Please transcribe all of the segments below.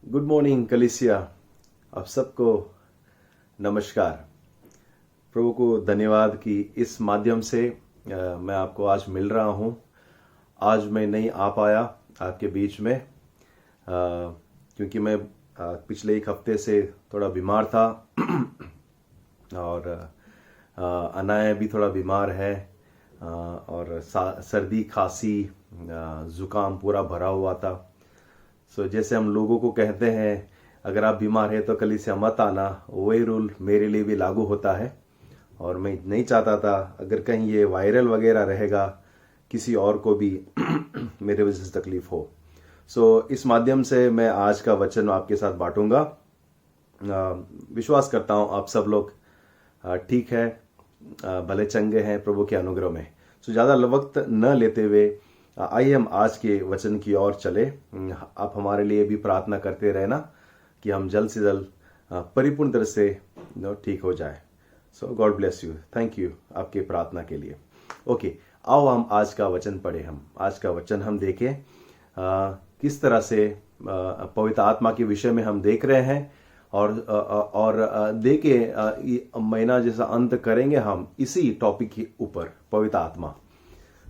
Good morning कलिसिया। आप सबको नमस्कार। प्रभु को धन्यवाद कि इस माध्यम से मैं आपको आज मिल रहा हूं। आज मैं नहीं आ पाया आपके बीच में क्योंकि मैं पिछले एक हफ्ते से थोड़ा बीमार था और अनाया भी थोड़ा बीमार है और सर्दी खांसी जुकाम पूरा भरा हुआ था। जैसे हम लोगों को कहते हैं अगर आप बीमार हैं तो कलीसिया मत आना, वही रूल मेरे लिए भी लागू होता है। और मैं नहीं चाहता था अगर कहीं ये वायरल वगैरह रहेगा किसी और को भी मेरे वजह से तकलीफ हो। इस माध्यम से मैं आज का वचन आपके साथ बांटूंगा। विश्वास करता हूँ आप सब लोग ठीक है, भले चंगे हैं प्रभु के अनुग्रह में। ज़्यादा वक्त न लेते हुए आइए हम आज के वचन की ओर चले। आप हमारे लिए भी प्रार्थना करते रहना कि हम जल्द से जल्द परिपूर्ण तरह से ठीक हो जाए। God bless you, thank you आपके प्रार्थना के लिए। ओके, आओ हम आज का वचन पढ़े। हम आज का वचन हम देखें किस तरह से पवित्र आत्मा के विषय में हम देख रहे हैं और देखे महीना जैसा अंत करेंगे हम इसी टॉपिक के ऊपर, पवित्र आत्मा।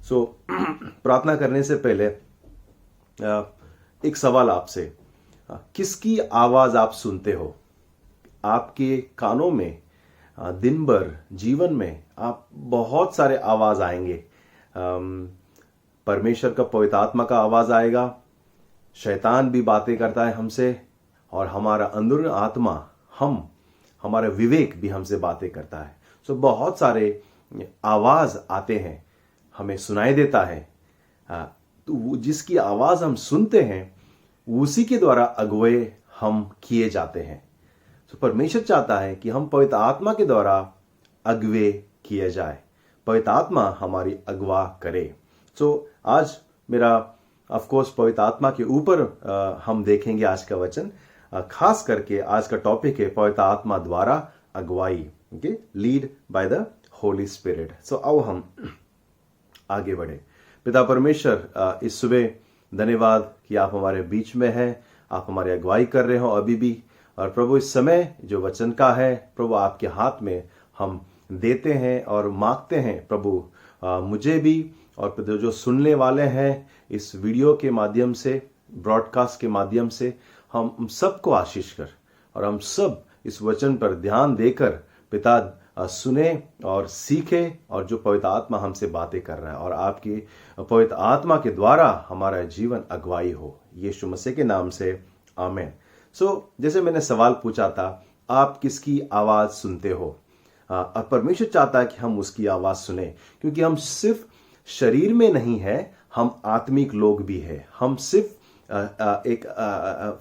प्रार्थना करने से पहले एक सवाल आपसे, किसकी आवाज आप सुनते हो? आपके कानों में दिन भर जीवन में आप बहुत सारे आवाज आएंगे। परमेश्वर का पवित्र आत्मा का आवाज आएगा, शैतान भी बातें करता है हमसे, और हमारा अंदरूनी आत्मा हमारा विवेक भी हमसे बातें करता है। बहुत सारे आवाज आते हैं, हमें सुनाई देता है। तो जिसकी आवाज हम सुनते हैं उसी के द्वारा अगुवे हम किए जाते हैं। परमेश्वर चाहता है कि हम पवित्र आत्मा के द्वारा अगुवे किए जाए, पवित्र आत्मा हमारी अगवा करे। आज मेरा ऑफकोर्स पवित्र आत्मा के ऊपर हम देखेंगे आज का वचन। खास करके आज का टॉपिक है पवित्र आत्मा द्वारा अगुवाई, lead by the Holi spirit. आओ हम आगे बढ़े। पिता परमेश्वर, इस सुबह धन्यवाद कि आप हमारे बीच में हैं, आप हमारी अगुवाई कर रहे हो अभी भी। और प्रभु इस समय जो वचन का है प्रभु आपके हाथ में हम देते हैं और मांगते हैं प्रभु मुझे भी और जो सुनने वाले हैं इस वीडियो के माध्यम से, ब्रॉडकास्ट के माध्यम से, हम सबको आशीष कर और हम सब इस वचन पर ध्यान देकर पिता सुने और सीखे और जो पवित्र आत्मा हमसे बातें कर रहा है और आपकी पवित्र आत्मा के द्वारा हमारा जीवन अगुवाई हो, यीशु मसीह के नाम से आमीन। जैसे मैंने सवाल पूछा था, आप किसकी आवाज सुनते हो? परमेश्वर चाहता है कि हम उसकी आवाज सुने, क्योंकि हम सिर्फ शरीर में नहीं है, हम आत्मिक लोग भी है। हम सिर्फ एक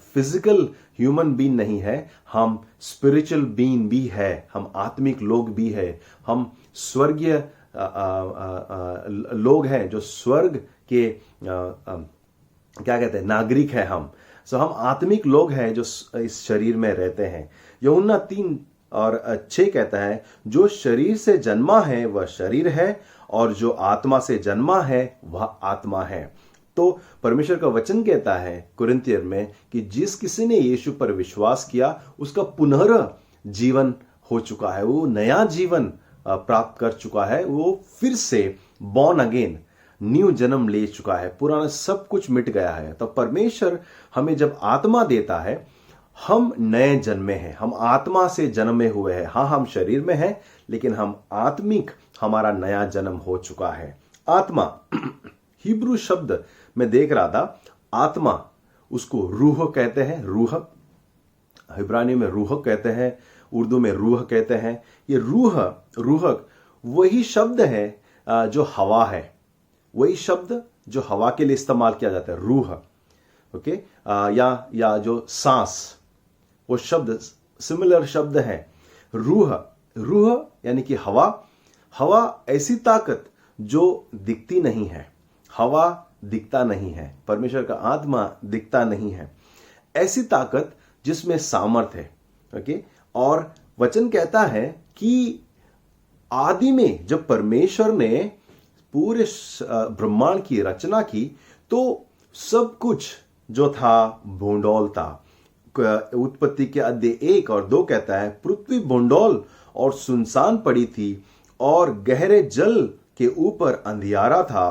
फिजिकल ह्यूमन बीइंग नहीं है, हम स्पिरिचुअल बीइंग भी है, हम आत्मिक लोग भी है, हम स्वर्गीय लोग हैं जो स्वर्ग के क्या कहते हैं, नागरिक है हम। हम आत्मिक लोग हैं जो इस शरीर में रहते हैं। यूहन्ना 3:6 कहता है, जो शरीर से जन्मा है वह शरीर है और जो आत्मा से जन्मा है वह आत्मा है। तो परमेश्वर का वचन कहता है कुरिन्थियर में कि जिस किसी ने यीशु पर विश्वास किया उसका पुनर्जीवन हो चुका है, वो नया जीवन प्राप्त कर चुका है, वो फिर से बॉर्न अगेन, न्यू जन्म ले चुका है, पुराना सब कुछ मिट गया है। तो परमेश्वर हमें जब आत्मा देता है, हम नए जन्मे हैं, हम आत्मा से जन्मे हुए हैं। हाँ, हम शरीर में हैं लेकिन हम आत्मिक, हमारा नया जन्म हो चुका है। आत्मा हिब्रू शब्द मैं देख रहा था, आत्मा उसको रूह कहते हैं, रूह इब्रानी में रूह कहते हैं, उर्दू में रूह कहते हैं। ये रूह वही शब्द है जो हवा है, वही शब्द जो हवा के लिए इस्तेमाल किया जाता है, रूह। ओके, या जो सांस, वो शब्द सिमिलर शब्द है। रूह यानी कि हवा ऐसी ताकत जो दिखती नहीं है, हवा दिखता नहीं है, परमेश्वर का आत्मा दिखता नहीं है, ऐसी ताकत जिसमें सामर्थ है। ओके, और वचन कहता है कि आदि में जब परमेश्वर ने पूरे ब्रह्मांड की रचना की तो सब कुछ जो था भूंडोल था, उत्पत्ति के अध्याय 1 और 2 कहता है, पृथ्वी भूंडोल और सुनसान पड़ी थी और गहरे जल के ऊपर अंधियारा था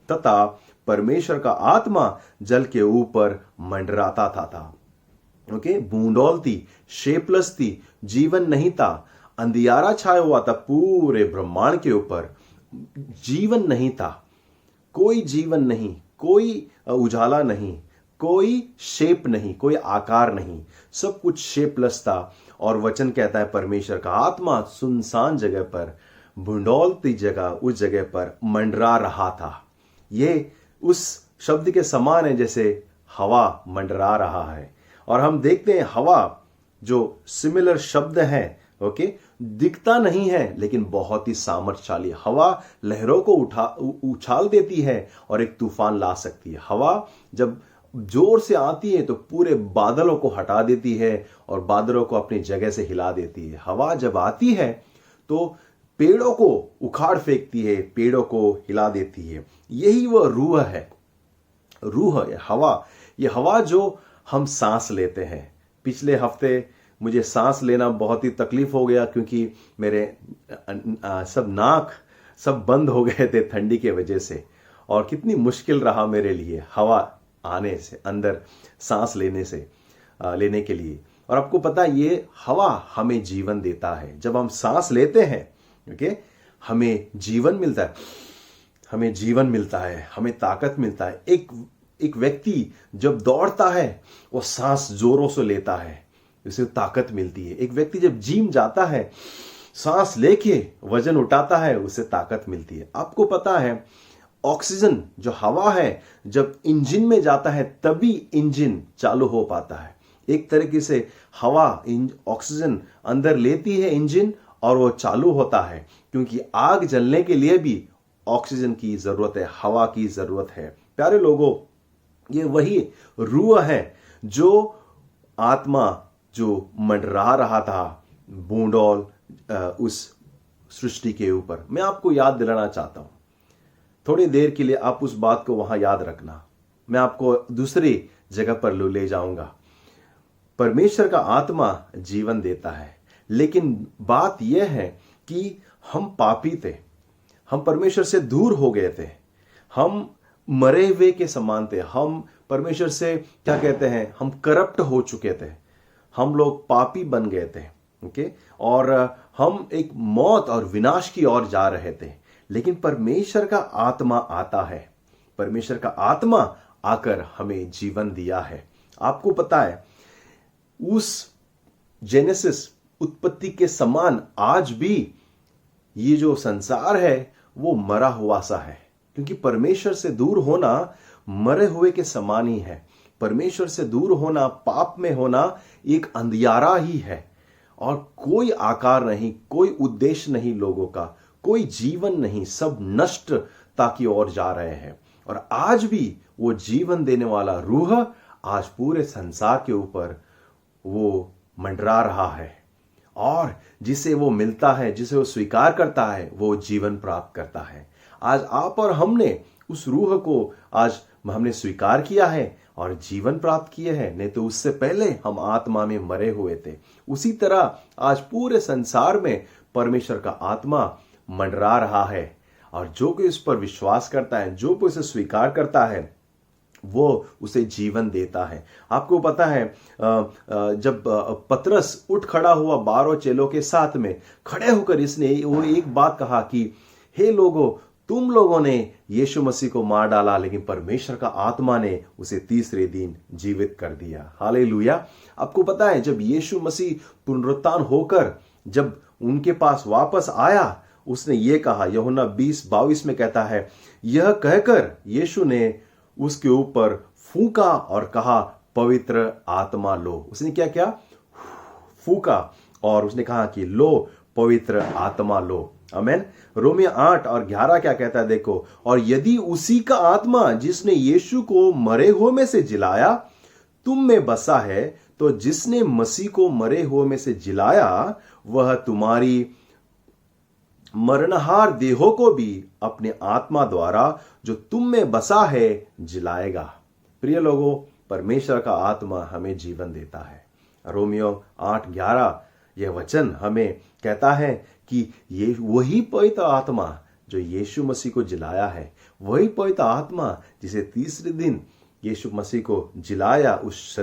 तथा परमेश्वर का आत्मा जल के ऊपर मंडराता था। ओके, बूंदौल थी, शेपलेस थी, जीवन नहीं था, अंधियारा छाया हुआ था पूरे ब्रह्मांड के ऊपर, जीवन नहीं था, कोई जीवन नहीं, कोई उजाला नहीं, कोई शेप नहीं, कोई आकार नहीं, सब कुछ शेपलेस था। और वचन कहता है परमेश्वर का आत्मा सुनसान जगह पर, भूंडौलती जगह, उस जगह पर मंडरा रहा था। ये उस शब्द के समान है जैसे हवा मंडरा रहा है। और हम देखते हैं हवा जो सिमिलर शब्द है, ओके, दिखता नहीं है लेकिन बहुत ही सामर्थ्यशाली। हवा लहरों को उछाल देती है और एक तूफान ला सकती है। हवा जब जोर से आती है तो पूरे बादलों को हटा देती है और बादलों को अपनी जगह से हिला देती है। हवा जब आती है तो पेड़ों को उखाड़ फेंकती है, पेड़ों को हिला देती है। यही वह रूह है, रूह है हवा। ये हवा जो हम सांस लेते हैं। पिछले हफ्ते मुझे सांस लेना बहुत ही तकलीफ हो गया क्योंकि मेरे सब नाक सब बंद हो गए थे ठंडी के वजह से, और कितनी मुश्किल रहा मेरे लिए हवा आने से, अंदर सांस लेने के लिए। और आपको पता है ये हवा हमें जीवन देता है। जब हम सांस लेते हैं, ओके, हमें जीवन मिलता है, हमें जीवन मिलता है, हमें ताकत मिलता है। एक व्यक्ति जब दौड़ता है वो सांस जोरों से लेता है, उसे ताकत मिलती है। एक व्यक्ति जब जिम जाता है, सांस लेके वजन उठाता है, उसे ताकत मिलती है। आपको पता है ऑक्सीजन जो हवा है जब इंजन में जाता है तभी इंजन चालू हो पाता है। एक तरीके से हवा ऑक्सीजन अंदर लेती है इंजन और वो चालू होता है, क्योंकि आग जलने के लिए भी ऑक्सीजन की जरूरत है, हवा की जरूरत है। प्यारे लोगों, ये वही रूह है जो आत्मा जो मंडरा रहा था बूंदौल उस सृष्टि के ऊपर। मैं आपको याद दिलाना चाहता हूं, थोड़ी देर के लिए आप उस बात को वहां याद रखना। मैं आपको दूसरी जगह पर ले जाऊंगा। परमेश्वर का आत्मा जीवन देता है, लेकिन बात यह है कि हम पापी थे, हम परमेश्वर से दूर हो गए थे, हम मरे हुए के समान थे, हम परमेश्वर से क्या कहते हैं, हम करप्ट हो चुके थे, हम लोग पापी बन गए थे, ओके, और हम एक मौत और विनाश की ओर जा रहे थे। लेकिन परमेश्वर का आत्मा आता है, परमेश्वर का आत्मा आकर हमें जीवन दिया है। आपको पता है उस जेनेसिस उत्पत्ति के समान आज भी ये जो संसार है वो मरा हुआ सा है, क्योंकि परमेश्वर से दूर होना मरे हुए के समान ही है। परमेश्वर से दूर होना, पाप में होना एक अंधियारा ही है, और कोई आकार नहीं, कोई उद्देश्य नहीं लोगों का, कोई जीवन नहीं, सब नष्टता की ओर जा रहे हैं। और आज भी वो जीवन देने वाला रूह आज पूरे संसार के ऊपर वो मंडरा रहा है, और जिसे वो मिलता है, जिसे वो स्वीकार करता है, वो जीवन प्राप्त करता है। आज आप और हमने उस रूह को आज हमने स्वीकार किया है और जीवन प्राप्त किए हैं, नहीं तो उससे पहले हम आत्मा में मरे हुए थे। उसी तरह आज पूरे संसार में परमेश्वर का आत्मा मंडरा रहा है, और जो कोई उस पर विश्वास करता है, जो कोई उसे स्वीकार करता है, वो उसे जीवन देता है। आपको पता है जब पतरस उठ खड़ा हुआ 12 चेलों के साथ में खड़े होकर इसने वो एक बात कहा कि हे लोगों, तुम लोगों ने यीशु मसीह को मार डाला, लेकिन परमेश्वर का आत्मा ने उसे तीसरे दिन जीवित कर दिया। हालेलुया। आपको पता है जब यीशु मसीह पुनरुत्थान होकर जब उनके पास वापस आया, उसने ये कहा, यूहन्ना 20:22 में कहता है, यह कहकर यीशु ने उसके ऊपर फूंका और कहा, पवित्र आत्मा लो। उसने क्या किया? फूंका और उसने कहा कि लो, पवित्र आत्मा लो। आमीन। रोमियो 8 और 11 क्या कहता है देखो, और यदि उसी का आत्मा जिसने यीशु को मरे हुए में से जिलाया तुम में बसा है, तो जिसने मसीह को मरे हुए में से जिलाया वह तुम्हारी मरणहार देहों को भी अपने आत्मा द्वारा जो तुम में बसा है जिलाएगा। प्रिय लोगों, परमेश्वर का आत्मा हमें जीवन देता है। रोमियो 8:11 यह वचन हमें कहता है कि ये वही पवित्र आत्मा जो यीशु मसीह को जिलाया है, वही पवित्र आत्मा जिसे तीसरे दिन यीशु मसीह को जिलाया उस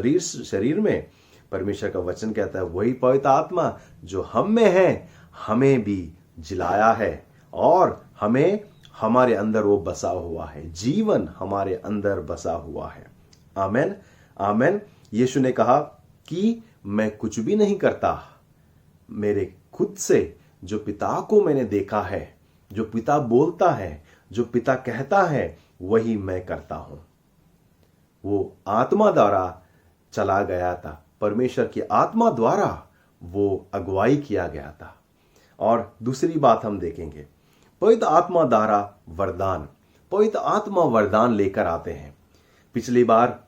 शरीर में, परमेश्वर का वचन कहता है वही पवित्र आत्मा जो हम में है हमें भी जिलाया है और हमें हमारे अंदर वो बसा हुआ है, जीवन हमारे अंदर बसा हुआ है। आमेन, आमेन। यीशु ने कहा कि मैं कुछ भी नहीं करता, मेरे खुद से जो पिता को मैंने देखा है, जो पिता बोलता है, जो पिता कहता है, वही मैं करता हूं। वो आत्मा द्वारा चला गया था, परमेश्वर की आत्मा द्वारा वो अगुवाई किया गया था। और दूसरी बात हम देखेंगे, पवित्र आत्मा द्वारा वरदान, पवित्र आत्मा वरदान लेकर आते हैं। पिछली बार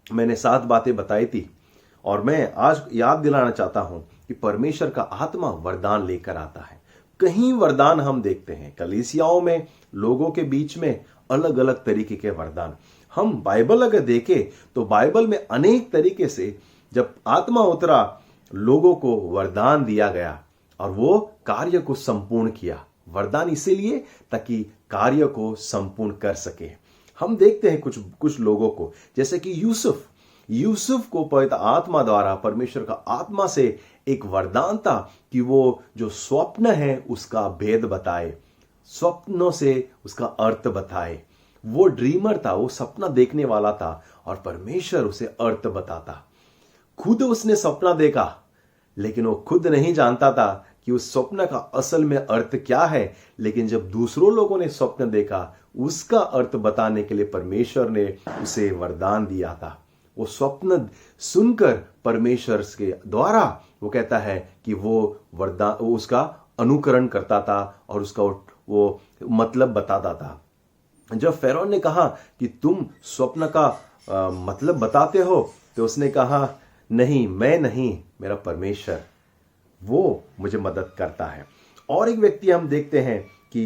मैंने 7 बातें बताई थी और मैं आज याद दिलाना चाहता हूं कि परमेश्वर का आत्मा वरदान लेकर आता है। कहीं वरदान हम देखते हैं कलीसियाओं में, लोगों के बीच में अलग अलग तरीके के वरदान। हम बाइबल अगर देखें तो बाइबल में अनेक तरीके से जब आत्मा उतरा लोगों को वरदान दिया गया और वो कार्य को संपूर्ण किया। वरदान इसीलिए ताकि कार्य को संपूर्ण कर सके। हम देखते हैं कुछ लोगों को, जैसे कि यूसुफ को पवित्र आत्मा द्वारा, परमेश्वर का आत्मा से एक वरदान था कि वो जो स्वप्न है उसका भेद बताए, स्वप्नों से उसका अर्थ बताए। वो ड्रीमर था, वो सपना देखने वाला था और परमेश्वर उसे अर्थ बताता। खुद उसने सपना देखा लेकिन वो खुद नहीं जानता था कि उस स्वप्न का असल में अर्थ क्या है, लेकिन जब दूसरों लोगों ने स्वप्न देखा उसका अर्थ बताने के लिए परमेश्वर ने उसे वरदान दिया था। वो स्वप्न सुनकर परमेश्वर के द्वारा वो कहता है कि वो वरदान, वो उसका अनुकरण करता था और उसका वो मतलब बताता था। जब फैरौन ने कहा कि तुम स्वप्न का मतलब बताते हो, तो उसने कहा नहीं, मैं नहीं, मेरा परमेश्वर वो मुझे मदद करता है। और एक व्यक्ति हम देखते हैं कि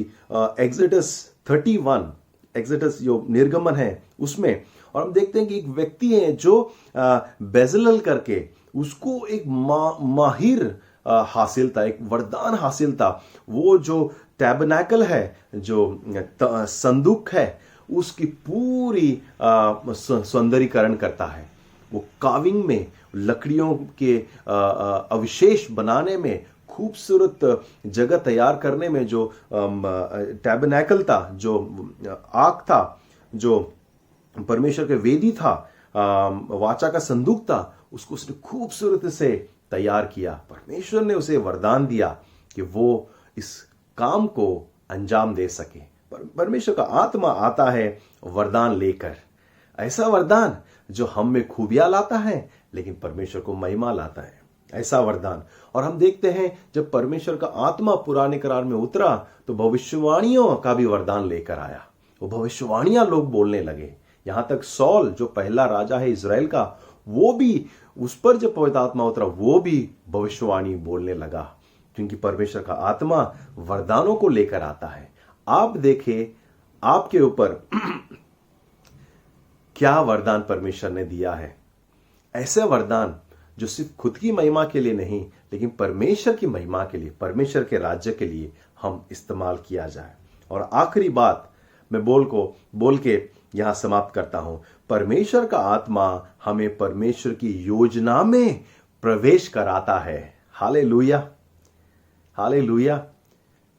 एक्सोडस 31, एक्सोडस जो निर्गमन है उसमें, और हम देखते हैं कि एक व्यक्ति है जो बेजलल करके उसको एक माहिर हासिल था, एक वरदान हासिल था। वो जो टैबरनेकल है, जो संदूक है, उसकी पूरी सौंदर्यीकरण करता है। वो काविंग में, लकड़ियों के अवशेष बनाने में, खूबसूरत जगह तैयार करने में, जो टैबरनेकल था, जो आग था, जो परमेश्वर के वेदी था, वाचा का संदूक था, उसको उसने खूबसूरत से तैयार किया। परमेश्वर ने उसे वरदान दिया कि वो इस काम को अंजाम दे सके। परमेश्वर का आत्मा आता है वरदान लेकर, ऐसा वरदान जो हम में खूबियां लाता है लेकिन परमेश्वर को महिमा लाता है, ऐसा वरदान। और हम देखते हैं जब परमेश्वर का आत्मा पुराने करार में उतरा तो भविष्यवाणियों का भी वरदान लेकर आया। वो भविष्यवाणियां लोग बोलने लगे। यहां तक सौल जो पहला राजा है इजराइल का, वो भी, उस पर जब पवित्र आत्मा उतरा वो भी भविष्यवाणी बोलने लगा, क्योंकि परमेश्वर का आत्मा वरदानों को लेकर आता है। आप देखें आपके ऊपर क्या वरदान परमेश्वर ने दिया है। ऐसे वरदान जो सिर्फ खुद की महिमा के लिए नहीं लेकिन परमेश्वर की महिमा के लिए, परमेश्वर के राज्य के लिए हम इस्तेमाल किया जाए। और आखिरी बात मैं बोल के यहां समाप्त करता हूं। परमेश्वर का आत्मा हमें परमेश्वर की योजना में प्रवेश कराता है। Hallelujah, hallelujah.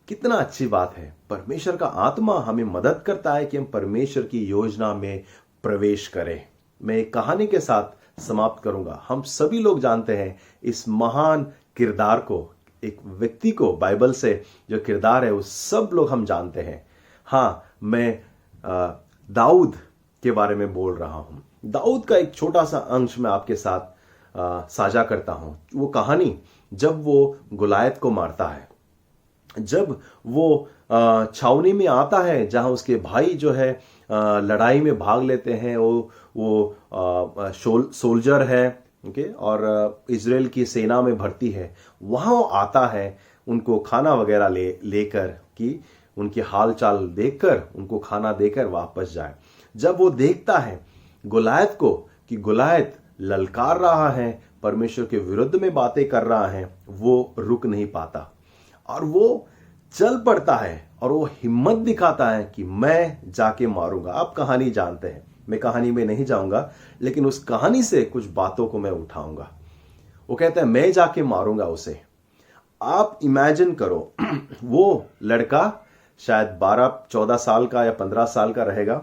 कितना अच्छी बात है। परमेश्वर का आत्मा हमें मदद करता है कि हम परमेश्वर की योजना में प्रवेश करें। मैं एक कहानी के साथ समाप्त करूंगा। हम सभी लोग जानते हैं इस महान किरदार को, एक व्यक्ति को, बाइबल से जो किरदार है वो सब लोग हम जानते हैं। हाँ, मैं दाऊद के बारे में बोल रहा हूं। दाऊद का एक छोटा सा अंश मैं आपके साथ साझा करता हूं। वो कहानी जब वो गुलायत को मारता है, जब वो छावनी में आता है जहां उसके भाई जो है लड़ाई में भाग लेते हैं। वो सोल्जर है, ओके, और इजराइल की सेना में भर्ती है। वहां वो आता है उनको खाना वगैरह लेकर कि उनकी हाल चाल देखकर उनको खाना देकर वापस जाए। जब वो देखता है गुलायत को कि गुलायत ललकार रहा है, परमेश्वर के विरुद्ध में बातें कर रहा है, वो रुक नहीं पाता और वो चल पड़ता है और वो हिम्मत दिखाता है कि मैं जाके मारूंगा। आप कहानी जानते हैं, मैं कहानी में नहीं जाऊंगा, लेकिन उस कहानी से कुछ बातों को मैं उठाऊंगा। वो कहता है मैं जाके मारूंगा उसे। आप इमेजिन करो, वो लड़का शायद 12-14 साल का या 15 साल का रहेगा।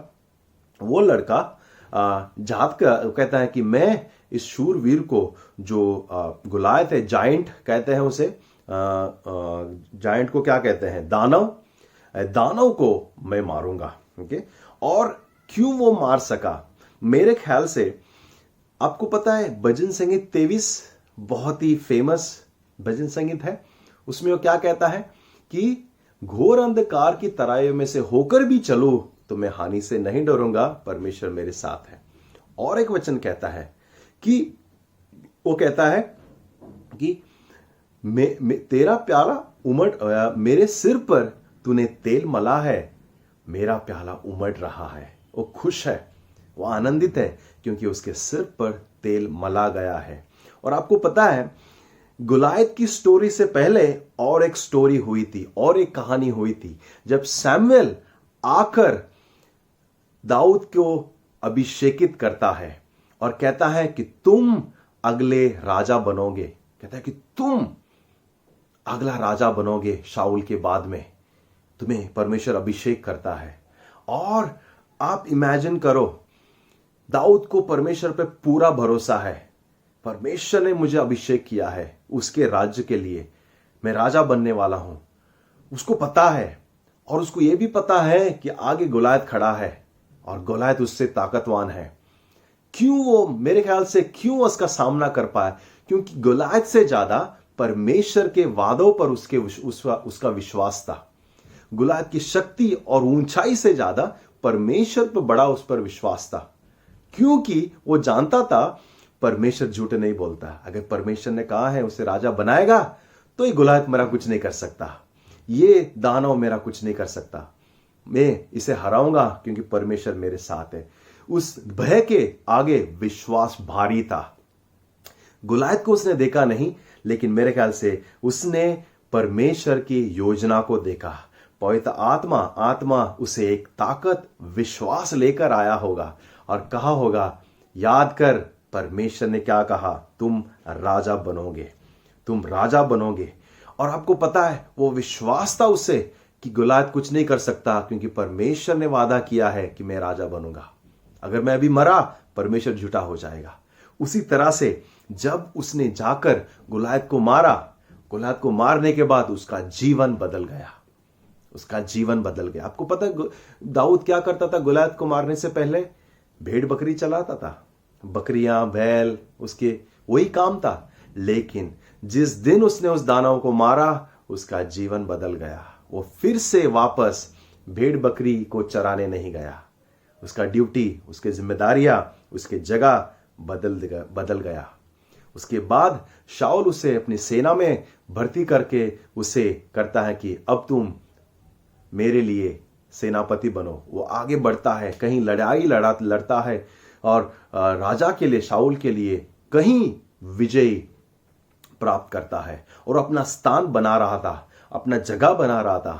वो लड़का जात का कहता है कि मैं इस शूरवीर को, जो गुलायत है, जाइंट कहते हैं उसे, जाइंट को क्या कहते हैं, दानव को मैं मारूंगा। ओके, और क्यों वो मार सका? मेरे ख्याल से आपको पता है भजन संगीत 23 बहुत ही फेमस भजन संगीत है। उसमें वो क्या कहता है कि घोर अंधकार की तराइयों में से होकर भी चलूं तो मैं हानि से नहीं डरूंगा, परमेश्वर मेरे साथ है। और एक वचन कहता है कि वो कहता है कि तेरा प्याला उमड़, मेरे सिर पर तूने तेल मला है, मेरा प्याला उमड़ रहा है। वो खुश है, वो आनंदित है क्योंकि उसके सिर पर तेल मला गया है। और आपको पता है गुलायत की स्टोरी से पहले और एक स्टोरी हुई थी, और एक कहानी हुई थी, जब सैमुएल आकर दाऊद को अभिषेकित करता है और कहता है कि तुम अगले राजा बनोगे। कहता है कि तुम अगला राजा बनोगे शाऊल के बाद में, तुम्हें परमेश्वर अभिषेक करता है। और आप इमेजिन करो, दाऊद को परमेश्वर पे पूरा भरोसा है, परमेश्वर ने मुझे अभिषेक किया है उसके राज्य के लिए, मैं राजा बनने वाला हूं। उसको पता है, और उसको यह भी पता है कि आगे गुलायत खड़ा है और गुलायत उससे ताकतवान है। क्यों वो, मेरे ख्याल से क्यों उसका सामना कर पाया? क्योंकि गुलायत से ज्यादा परमेश्वर के वादों पर उसका विश्वास था। गुलायत की शक्ति और ऊंचाई से ज्यादा परमेश्वर पर बड़ा उस पर विश्वास था, क्योंकि वो जानता था परमेश्वर झूठ नहीं बोलता। अगर परमेश्वर ने कहा है उसे राजा बनाएगा तो ये गुलायत मेरा कुछ नहीं कर सकता, ये दानव मेरा कुछ नहीं कर सकता, मैं इसे हराऊंगा क्योंकि परमेश्वर मेरे साथ है। उस भय के आगे विश्वास भारी था। गुलायत को उसने देखा नहीं, लेकिन मेरे ख्याल से उसने परमेश्वर की योजना को देखा। पवित्र आत्मा उसे एक ताकत, विश्वास लेकर आया होगा और कहा होगा, याद कर परमेश्वर ने क्या कहा, तुम राजा बनोगे, तुम राजा बनोगे। और आपको पता है वो विश्वास था उससे कि गुलायत कुछ नहीं कर सकता, क्योंकि परमेश्वर ने वादा किया है कि मैं राजा बनूंगा। अगर मैं अभी मरा, परमेश्वर झूठा हो जाएगा। उसी तरह से जब उसने जाकर गुलायत को मारा, गुलायत को मारने के बाद उसका जीवन बदल गया, उसका जीवन बदल गया। आपको पता है दाऊद क्या करता था? गुलायत को मारने से पहले भेड़ बकरी चलाता था, बकरियां बैल, उसके वही काम था। लेकिन जिस दिन उसने उस दानव को मारा, उसका जीवन बदल गया। वो फिर से वापस भेड़ बकरी को चराने नहीं गया। उसका ड्यूटी, उसकी जिम्मेदारियां, उसकी जगह बदल गया। उसके बाद शाऊल उसे अपनी सेना में भर्ती करके उसे करता है कि अब तुम मेरे लिए सेनापति बनो। वो आगे बढ़ता है, कहीं लड़ता है और राजा के लिए, शाऊल के लिए कहीं विजय प्राप्त करता है और अपना स्थान बना रहा था, अपना जगह बना रहा था।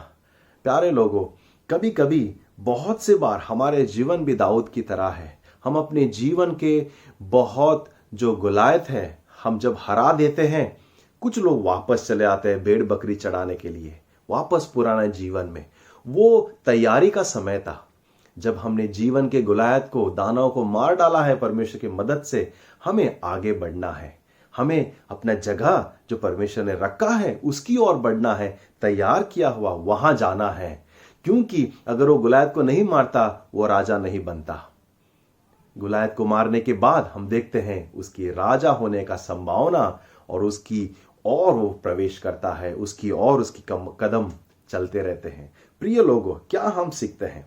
प्यारे लोगों, कभी कभी बहुत से बार हमारे जीवन भी दाऊद की तरह है। हम अपने जीवन के बहुत जो गुलायत है, हम जब हरा देते हैं, कुछ लोग वापस चले आते हैं भेड़ बकरी चढ़ाने के लिए, वापस पुराने जीवन में। वो तैयारी का समय था जब हमने जीवन के गुलायत को, दानव को मार डाला है परमेश्वर की मदद से। हमें आगे बढ़ना है, हमें अपना जगह जो परमेश्वर ने रखा है उसकी ओर बढ़ना है, तैयार किया हुआ वहां जाना है। क्योंकि अगर वो गुलायत को नहीं मारता, वो राजा नहीं बनता। गुलायत को मारने के बाद हम देखते हैं उसकी राजा होने का संभावना, और उसकी और वो प्रवेश करता है, उसकी और उसकी कदम चलते रहते हैं। प्रिय लोगों, क्या हम सीखते हैं?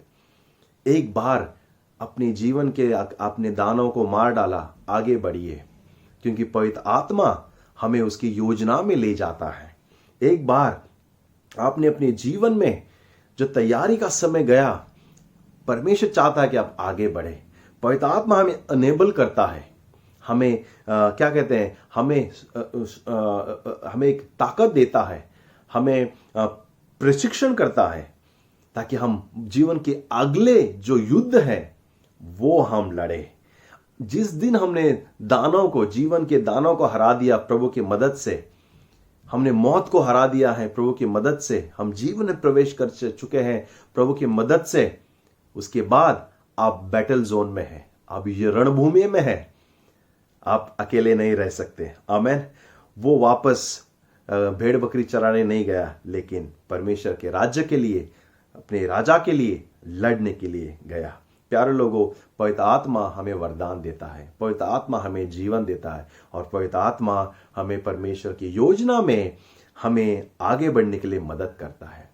एक बार अपने जीवन के अपने दानों को मार डाला, आगे बढ़िए, क्योंकि पवित्र आत्मा हमें उसकी योजना में ले जाता है। एक बार आपने अपने जीवन में जो तैयारी का समय गया, परमेश्वर चाहता है कि आप आगे बढ़े। पवित्र आत्मा हमें अनेबल करता है, हमें क्या कहते हैं, हमें एक ताकत देता है, हमें प्रशिक्षण करता है, ताकि हम जीवन के अगले जो युद्ध है वो हम लड़े। जिस दिन हमने दानव को, जीवन के दानव को हरा दिया प्रभु की मदद से, हमने मौत को हरा दिया है प्रभु की मदद से, हम जीवन में प्रवेश कर चुके हैं प्रभु की मदद से, उसके बाद आप बैटल जोन में हैं, आप ये रणभूमि में हैं, आप अकेले नहीं रह सकते। आमेन। वो वापस भेड़ बकरी चराने नहीं गया, लेकिन परमेश्वर के राज्य के लिए, अपने राजा के लिए लड़ने के लिए गया। प्यारे लोगों, पवित्र आत्मा हमें वरदान देता है, पवित्र आत्मा हमें जीवन देता है, और पवित्र आत्मा हमें परमेश्वर की योजना में हमें आगे बढ़ने के लिए मदद करता है।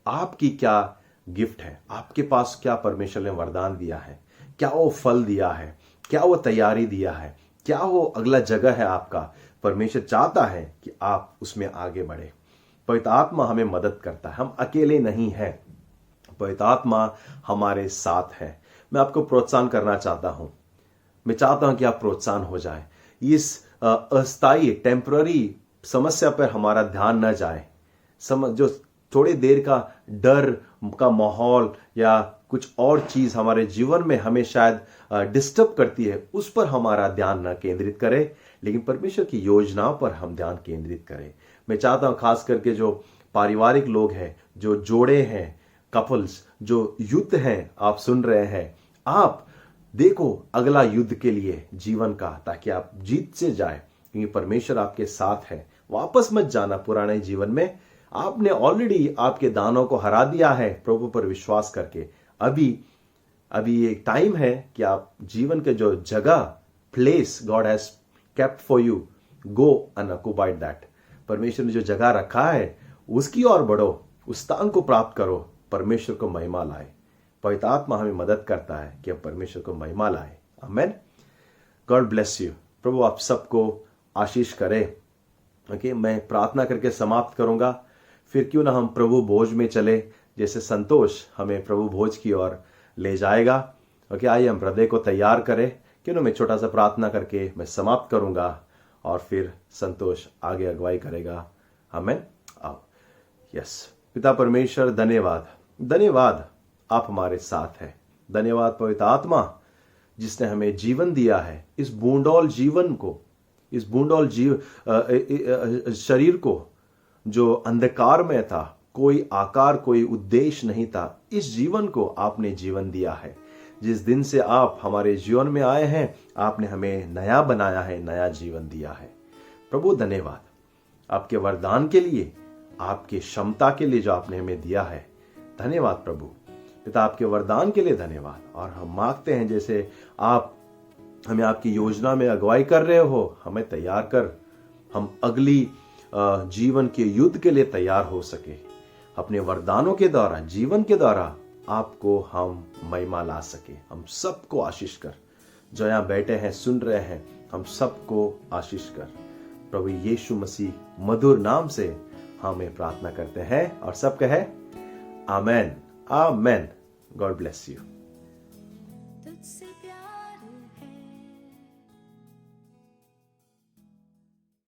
आपकी क्या गिफ्ट है, आपके पास क्या परमेश्वर ने वरदान दिया है, क्या वो फल दिया है, क्या वो तैयारी दिया है, क्या वो अगला जगह है आपका। परमेश्वर चाहता है कि आप उसमें आगे बढ़े। पवित्र आत्मा हमें मदद करता है, हम अकेले नहीं हैं, पवित्र आत्मा हमारे साथ है। मैं आपको प्रोत्साहन करना चाहता हूं, मैं चाहता हूं कि आप प्रोत्साहन हो जाए। इस अस्थायी टेम्पररी समस्या पर हमारा ध्यान न जाए। जो थोड़ी देर का डर का माहौल या कुछ और चीज हमारे जीवन में हमें शायद डिस्टर्ब करती है, उस पर हमारा ध्यान न केंद्रित करें, लेकिन परमेश्वर की योजनाओं पर हम ध्यान केंद्रित करें। मैं चाहता हूं खास करके जो पारिवारिक लोग हैं, जो जोड़े हैं, कपल्स, जो युद्ध हैं आप सुन रहे हैं, आप देखो अगला युद्ध के लिए जीवन का, ताकि आप जीत से जाए, क्योंकि परमेश्वर आपके साथ है। वापस मत जाना पुराने जीवन में, आपने ऑलरेडी आपके दानों को हरा दिया है प्रभु पर विश्वास करके। अभी एक टाइम है कि आप जीवन के जो जगह, place God has kept for you, go and occupied that. परमेश्वर ने जो जगह रखा है उसकी ओर बढ़ो, उस स्थान को प्राप्त करो, परमेश्वर को महिमा लाए। पवित्र आत्मा हमें मदद करता है कि हम परमेश्वर को महिमा लाए। आमेन। God bless you. प्रभु आप सबको आशीष करे। ओके, मैं प्रार्थना करके समाप्त करूंगा, फिर क्यों ना हम प्रभु भोज में चले, जैसे संतोष हमें प्रभु भोज की ओर ले जाएगा। ओके, आइए हम हृदय को तैयार करें। क्यों ना मैं छोटा सा प्रार्थना करके मैं समाप्त करूंगा, और फिर संतोष आगे अगुवाई करेगा। आमेन। आओ। यस। पिता परमेश्वर, धन्यवाद, धन्यवाद आप हमारे साथ हैं। धन्यवाद पवित्र आत्मा जिसने हमें जीवन दिया है, इस बूंदौल जीवन को, इस बूंदौल शरीर को जो अंधकार में था, कोई आकार, कोई उद्देश्य नहीं था, इस जीवन को आपने जीवन दिया है। जिस दिन से आप हमारे जीवन में आए हैं, आपने हमें नया बनाया है, नया जीवन दिया है। प्रभु धन्यवाद आपके वरदान के लिए, आपकी क्षमता के लिए जो आपने हमें दिया है। धन्यवाद प्रभु पिता, आपके वरदान के लिए धन्यवाद। और हम मांगते हैं जैसे आप हमें आपकी योजना में अगुवाई कर रहे हो, हमें तैयार कर, हम अगली जीवन के युद्ध के लिए तैयार हो सके। अपने वरदानों के द्वारा, जीवन के द्वारा आपको हम महिमा ला सके। हम सबको आशीष कर, जो यहाँ बैठे हैं, सुन रहे हैं, हम सबको आशीष कर। प्रभु यीशु मसीह मधुर नाम से हमें प्रार्थना करते हैं, और सब कहे amen, amen. God bless you.